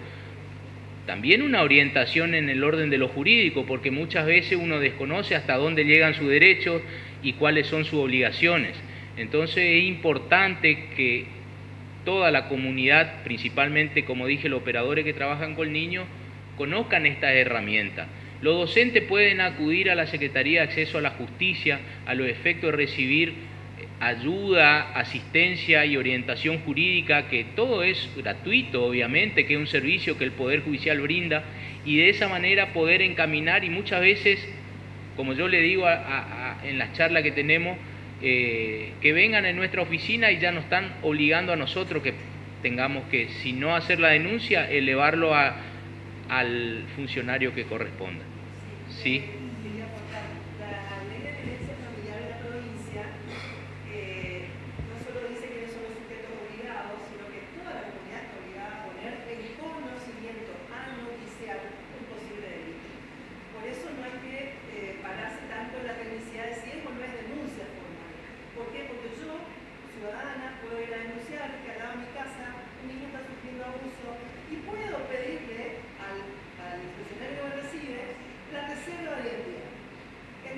[SPEAKER 1] También una orientación en el orden de lo jurídico, porque muchas veces uno desconoce hasta dónde llegan sus derechos y cuáles son sus obligaciones. Entonces es importante que toda la comunidad, principalmente, como dije, los operadores que trabajan con niños, conozcan estas herramientas. Los docentes pueden acudir a la Secretaría de Acceso a la Justicia a los efectos de recibir ayuda, asistencia y orientación jurídica, que todo es gratuito, obviamente, que es un servicio que el Poder Judicial brinda, y de esa manera poder encaminar, y muchas veces, como yo le digo en las charlas que tenemos, que vengan en nuestra oficina y ya nos están obligando a nosotros que tengamos que, si no hacer la denuncia, elevarlo al funcionario que corresponda. ¿Sí?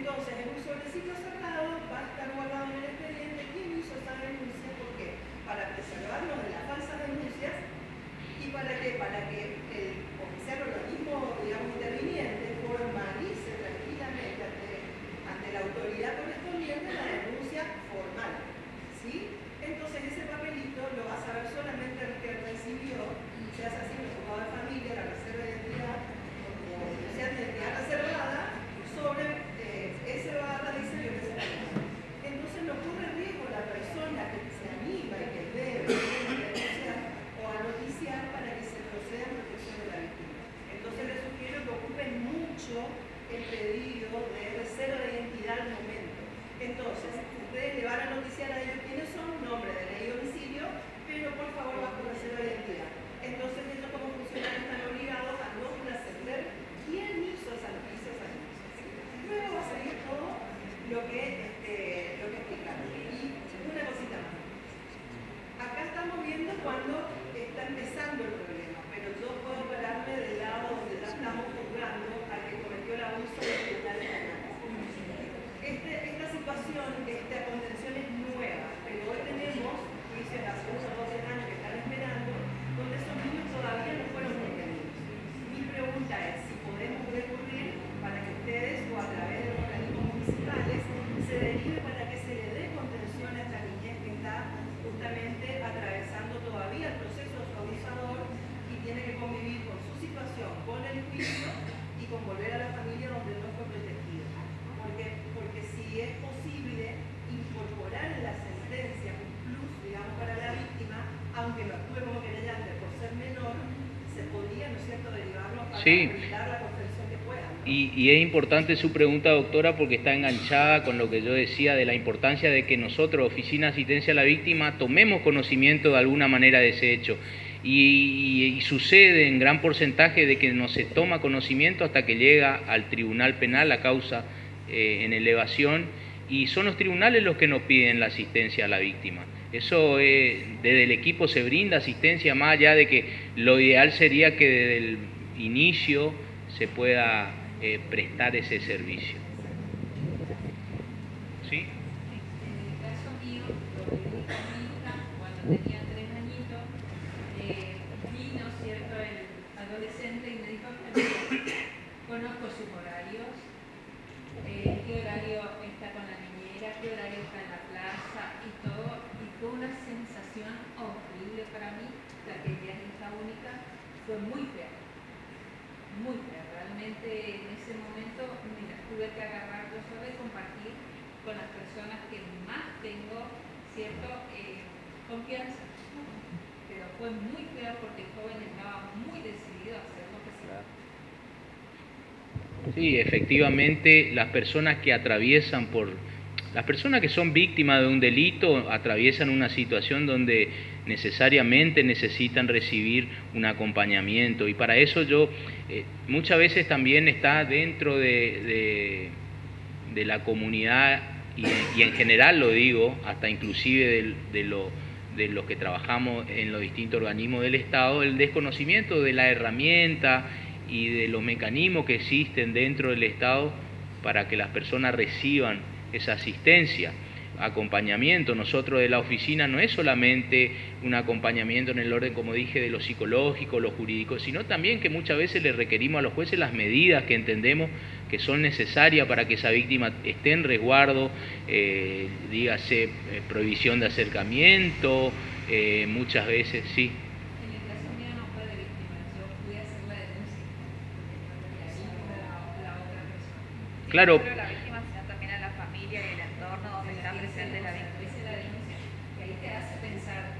[SPEAKER 4] Entonces, en un sobrecito cerrado va a estar guardado en el expediente quién hizo esa denuncia. ¿Por qué? Para preservarnos de las falsas denuncias. ¿Y para qué? Para que el oficial o el mismo, digamos, interviniente formalice tranquilamente ante la autoridad correspondiente la denuncia formal. ¿Sí? Entonces, ese papelito lo va a saber solamente el que recibió, se hace así, el juzgado de familia, la reserva de identidad, o sea, de identidad reservada, sobre ese barra dice violencia familiar. Entonces no corre riesgo la persona que se anima y que debe denunciar o a noticiar para que se proceda en protección de la víctima. Entonces les sugiero que ocupen mucho el pedido de reserva de identidad al momento. Entonces, ustedes le van a noticiar a ellos quiénes son, nombre, DNI y domicilio, pero por favor bajo reserva de identidad. Entonces ellos como funcionarios están obligados a no trascender quién hizo esa noticia, Luego va a seguir todo lo que explicaron. Y una cosita más. Acá estamos viendo cuando está empezando el problema, pero yo puedo pararme del lado donde ya estamos juzgando al que cometió el abuso de tribunales penales. Esta situación, esta contención es nueva, pero hoy tenemos juicios de hace 1 o 2 años que están esperando, donde esos niños todavía no fueron contenidos. Mi pregunta es si podemos recurrir para que ustedes o a través de los organismos municipales se derive para que se le dé contención a esta niñez que está justamente atravesando todavía el proceso de su abusador y tiene que convivir con su situación, con el juicio y con volver a la familia donde no fue protegido. Porque si es posible incorporar en la sentencia un plus, digamos, para la víctima, aunque lo actúe como querellante por ser menor, se podría, ¿no es cierto?, derivarlo para brindar la contención que pueda, ¿no?
[SPEAKER 1] Y es importante su pregunta, doctora, porque está enganchada con lo que yo decía de la importancia de que nosotros, Oficina de Asistencia a la Víctima, tomemos conocimiento de alguna manera de ese hecho. Y sucede en gran porcentaje de que no se toma conocimiento hasta que llega al tribunal penal la causa en elevación, y son los tribunales los que nos piden la asistencia a la víctima. Eso desde el equipo se brinda asistencia, más allá de que lo ideal sería que desde el inicio se pueda prestar ese servicio. ¿Sí?
[SPEAKER 5] En el caso mío, lo que dijo mi hija, cuando tenía 3 añitos, vino, ¿cierto?, el adolescente y me dijo, conozco sus horarios, qué horario está con la niñera, qué horario está en la plaza y todo, y fue una sensación horrible para mí, la que ella es hija única, fue muy fea, realmente en ese momento me las tuve que agarrar yo sola y compartir con las personas que más tengo, ¿cierto?, confianza, ¿no? pero fue muy feo porque el joven estaba muy decidido a hacer lo que se...
[SPEAKER 1] Sí, efectivamente, las personas que son víctimas de un delito atraviesan una situación donde necesariamente necesitan recibir un acompañamiento, y para eso muchas veces también está dentro de la comunidad, y en general lo digo, hasta inclusive de los que trabajamos en los distintos organismos del Estado, el desconocimiento de la herramienta y de los mecanismos que existen dentro del Estado para que las personas reciban esa asistencia, acompañamiento. Nosotros de la oficina no es solamente un acompañamiento en el orden, como dije, de lo psicológico, lo jurídico, sino también que muchas veces le requerimos a los jueces las medidas que entendemos que son necesarias para que esa víctima esté en resguardo, dígase prohibición de acercamiento, muchas veces sí.
[SPEAKER 5] En el caso mío no fue de víctima, yo fui a hacer la denuncia, porque la otra persona.
[SPEAKER 1] Claro.
[SPEAKER 2] No solo la víctima, sino también a la familia y el entorno donde está presente la víctima.
[SPEAKER 5] Hice la denuncia, que ahí te hace pensar.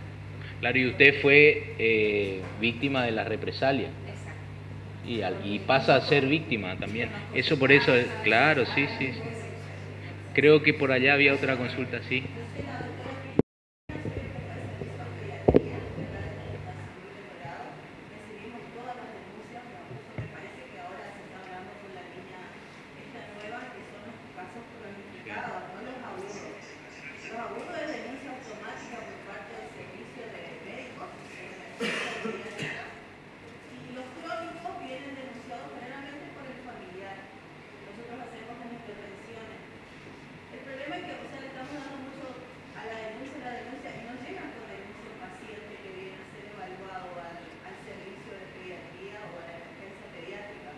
[SPEAKER 1] Claro, y usted fue víctima de la represalia.
[SPEAKER 5] Exacto.
[SPEAKER 1] Y pasa a ser víctima también. Eso por eso, claro, sí. Creo que por allá había otra consulta, sí.
[SPEAKER 4] Recibimos todas las denuncias de abuso, me parece que ahora se está hablando con la línea esta nueva, que son los casos cronificados, no los abusos. Los abusos es denuncia automática por parte del servicio de médicos, y los crónicos vienen denunciados generalmente por el familiar. Nosotros hacemos las intervenciones. El problema es que, le estamos dando mucho a la denuncia, y no llegan con denuncia el paciente que viene a ser evaluado al servicio de pediatría o a la emergencia pediátrica,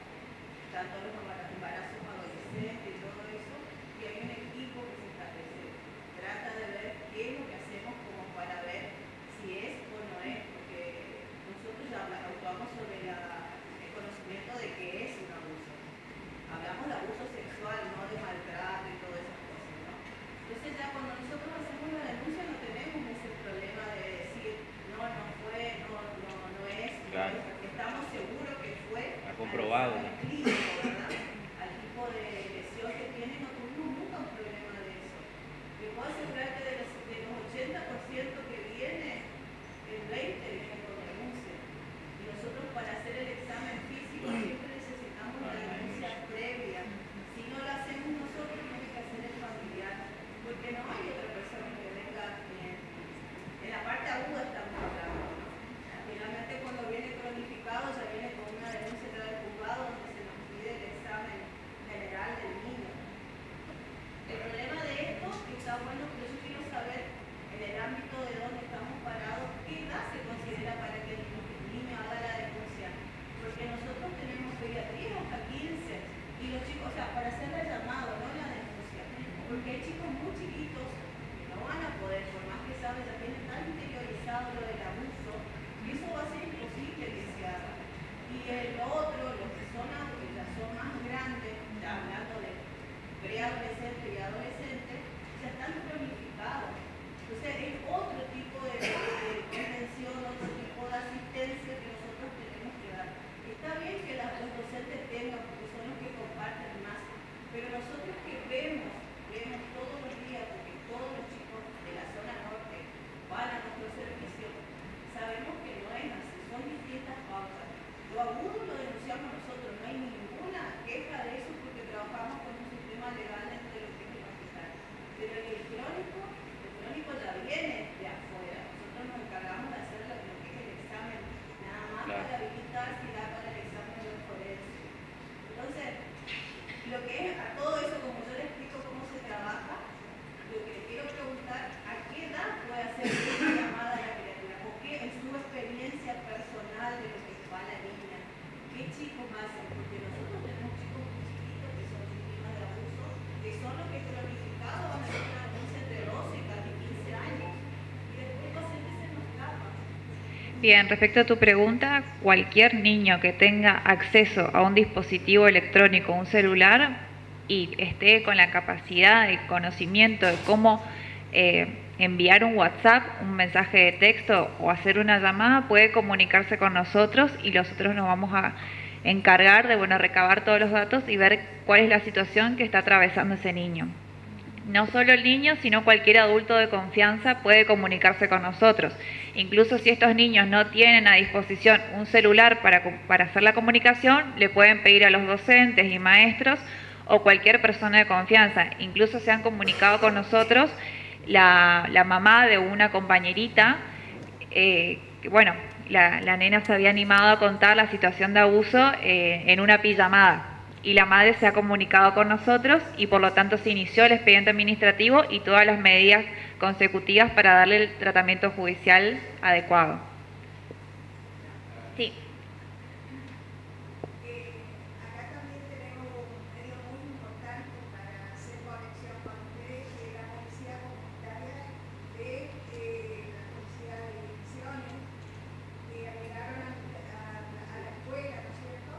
[SPEAKER 4] tanto los embarazos adolescentes y todo eso, y hay un equipo que se establece, trata de ver qué es lo que hacemos como para ver si es o no es, porque nosotros ya actuamos sobre el conocimiento de que es un abuso. Hablamos de abuso sexual, no de maltrato y todas esas cosas, ¿no? Entonces ya cuando nosotros hacemos la denuncia no tenemos ese problema de decir no fue, no es,
[SPEAKER 1] Claro.
[SPEAKER 4] porque estamos seguros que fue.
[SPEAKER 1] Está comprobado.
[SPEAKER 4] Al clínico, ¿verdad? Al tipo de lesión que tiene, no tuvimos nunca un problema de eso. Yo puedo asegurar que de los 80% que viene, el 20% viene con denuncia. Y nosotros para hacer el examen físico siempre necesitamos la denuncia previa. Si no la hacemos nosotros, tiene que hacer el familiar, porque no hay otra persona que venga en la parte aguda estamos hablando, ¿no? Finalmente cuando viene cronificado ya viene con una denuncia del juzgado donde se nos pide el examen general del niño. El problema de esto está bueno, pero yo quiero saber en el ámbito de dónde estamos parados, qué edad se considera para que el niño haga la denuncia, porque nosotros tenemos pediatría hasta 15 y los chicos, para hacer el llamado, no la denuncia, porque hay chicos muy chiquitos que no van a poder, por más que saben, ya tienen tan interiorizado lo del abuso, y eso va a ser imposible que se haga. Y el otro, los que son adultos, ya son más grandes, ya hablando de preadolescentes y adolescentes, ya están cronificados. Entonces es otro tipo de prevención, otro tipo de asistencia que nosotros tenemos que dar. Está bien que los docentes tengan, porque son los que comparten más, pero nosotros que vemos todos los días, porque todos los chicos de la zona norte van a nuestro servicio, sabemos que no es así, son distintas pautas. Lo agudo lo denunciamos nosotros, no hay ninguna queja de eso porque trabajamos con un sistema legal entre lo que es el hospital. Pero el crónico ya viene de afuera. Nosotros nos encargamos de hacer lo que es el examen, nada más
[SPEAKER 1] Claro.
[SPEAKER 4] para habilitar si da para el examen de los forenses. Entonces, lo que es a todo eso, como yo le explico cómo se trabaja, lo que le quiero preguntar, ¿a qué edad puede hacer una llamada a la criatura? ¿O qué en su experiencia personal de lo que va la niña? ¿Qué chicos hacen? Porque nosotros tenemos chicos muy chiquitos que son víctimas de abuso, que son los que cronificados van a hacer una denuncia entre 12 y casi 15 años. Y después el paciente se nos escapa.
[SPEAKER 2] Bien, respecto a tu pregunta, cualquier niño que tenga acceso a un dispositivo electrónico, un celular, y esté con la capacidad de conocimiento de cómo enviar un WhatsApp, un mensaje de texto o hacer una llamada, puede comunicarse con nosotros y nosotros nos vamos a encargar de, bueno, recabar todos los datos y ver cuál es la situación que está atravesando ese niño. No solo el niño, sino cualquier adulto de confianza puede comunicarse con nosotros. Incluso si estos niños no tienen a disposición un celular para hacer la comunicación, le pueden pedir a los docentes y maestros o cualquier persona de confianza. Incluso se han comunicado con nosotros la mamá de una compañerita, que, bueno, la nena se había animado a contar la situación de abuso en una pijamada. Y la madre se ha comunicado con nosotros y por lo tanto se inició el expediente administrativo y todas las medidas consecutivas para darle el tratamiento judicial adecuado. Sí.
[SPEAKER 6] Acá también tenemos un medio muy importante para hacer conexión con ustedes, que es la policía comunitaria de la policía de divisiones, que llegaron a la escuela, ¿no es cierto?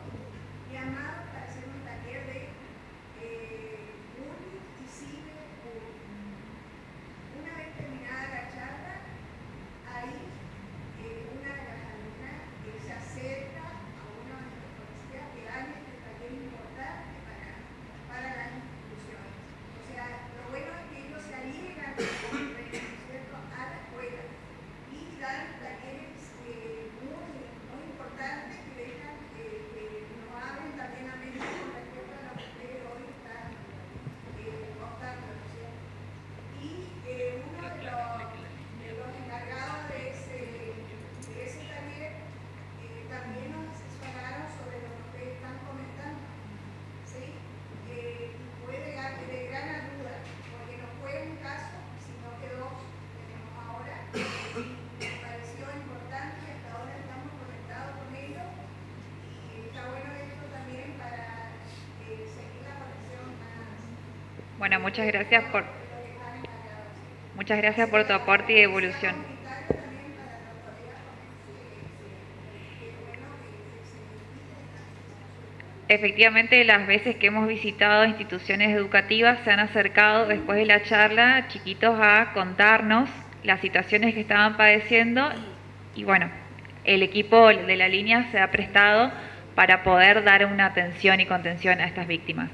[SPEAKER 6] Llamados para hacer un taller de bullying y ciberbullying. Una vez terminada la charla, ahí una de las alumnas se acerca a uno de nuestros policías que dan este taller importante para las instituciones. O sea, lo bueno es que ellos se alienan a la escuela y dan talleres muy importantes que dejan que nos abren también la mente con respecto a lo que ustedes hoy están contando, ¿no es cierto? Y uno de los encargados de ese taller también nos asesoraron sobre lo que ustedes están comentando, ¿sí? Y fue de gran ayuda, porque no fue un caso, sino que dos tenemos ahora. Me pareció importante y hasta ahora estamos conectados con ellos y está bueno esto también para seguir la conexión más.
[SPEAKER 2] Bueno, muchas gracias por tu aporte y devolución. Efectivamente, las veces que hemos visitado instituciones educativas se han acercado después de la charla chiquitos a contarnos las situaciones que estaban padeciendo y bueno, el equipo de la línea se ha prestado para poder dar una atención y contención a estas víctimas.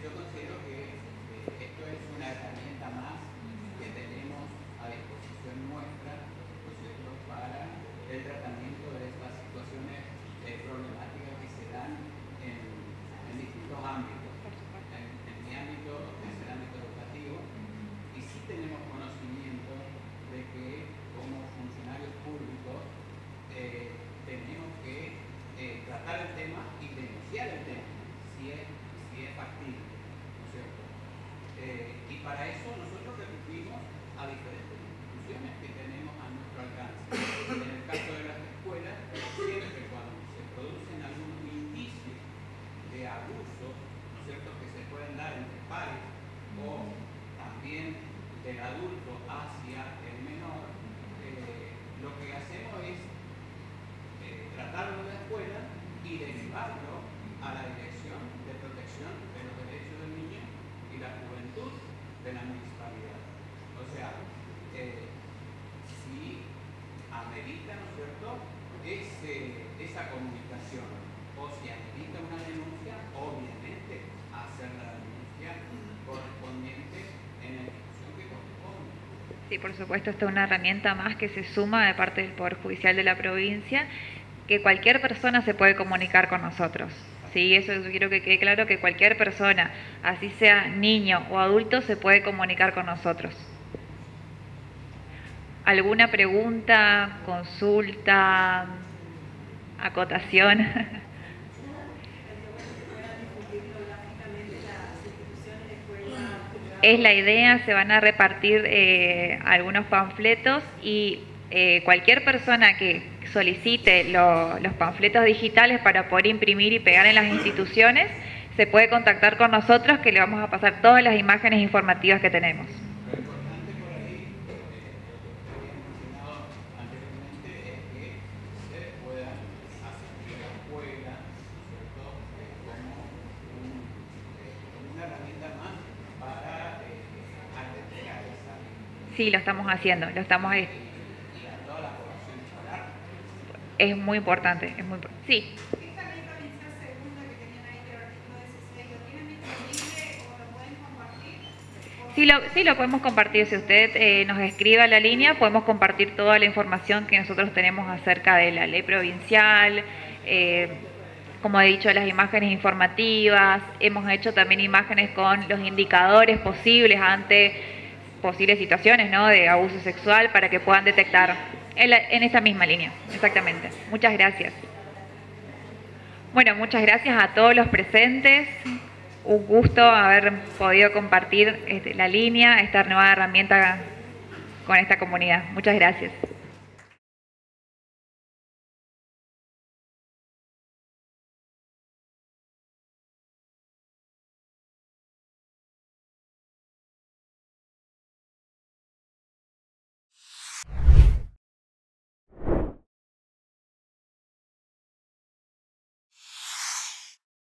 [SPEAKER 7] Yo considero que esto es una herramienta más que tenemos a disposición nuestra, ¿no? Para el tratamiento de estas situaciones problemáticas que se dan en distintos ámbitos. En mi ámbito es el ámbito educativo y sí tenemos conocimiento de que como funcionarios públicos tenemos que tratar el tema y denunciar el tema si es factible, ¿no es cierto? Y para eso nosotros recurrimos a diferentes instituciones que tenemos a nuestro alcance. En el caso de las escuelas, siempre cuando se producen algunos indicios de abuso, ¿no es cierto?, que se pueden dar entre pares o también del adulto hacia el menor, lo que hacemos es tratarlo en la escuela y derivarlo a la Dirección de Protección de los Derechos del Niño y la Juventud de la municipalidad. O sea, si amerita, ¿no es cierto?, esa comunicación, o si amerita una denuncia, obviamente hacer la denuncia correspondiente en la institución que corresponde.
[SPEAKER 2] Sí, por supuesto, esta es una herramienta más que se suma de parte del Poder Judicial de la provincia, que cualquier persona se puede comunicar con nosotros. Sí, eso yo quiero que quede claro, que cualquier persona, así sea niño o adulto, se puede comunicar con nosotros. ¿Alguna pregunta, consulta, acotación? Es la idea, se van a repartir algunos panfletos y cualquier persona que solicite los panfletos digitales para poder imprimir y pegar en las instituciones, se puede contactar con nosotros que le vamos a pasar todas las imágenes informativas que tenemos.
[SPEAKER 7] Lo importante por ahí, lo que había mencionado anteriormente, es que ustedes puedan asistir a la escuela, ¿no es cierto?, como una herramienta más para atender a esa víctima.
[SPEAKER 2] Sí, lo estamos haciendo, lo estamos...
[SPEAKER 7] Y a toda la población escolar.
[SPEAKER 2] Es muy importante, es muy... Sí.
[SPEAKER 6] Esta ley provincial segunda que tenían ahí del artículo 16, ¿lo tienen disponible o lo pueden compartir?
[SPEAKER 2] Sí lo podemos compartir. Si usted nos escribe a la línea, podemos compartir toda la información que nosotros tenemos acerca de la ley provincial, como he dicho, las imágenes informativas. Hemos hecho también imágenes con los indicadores posibles ante posibles situaciones, ¿no?, de abuso sexual, para que puedan detectar en esa misma línea. Exactamente. Muchas gracias. Bueno, muchas gracias a todos los presentes. Un gusto haber podido compartir la línea, esta nueva herramienta con esta comunidad. Muchas gracias.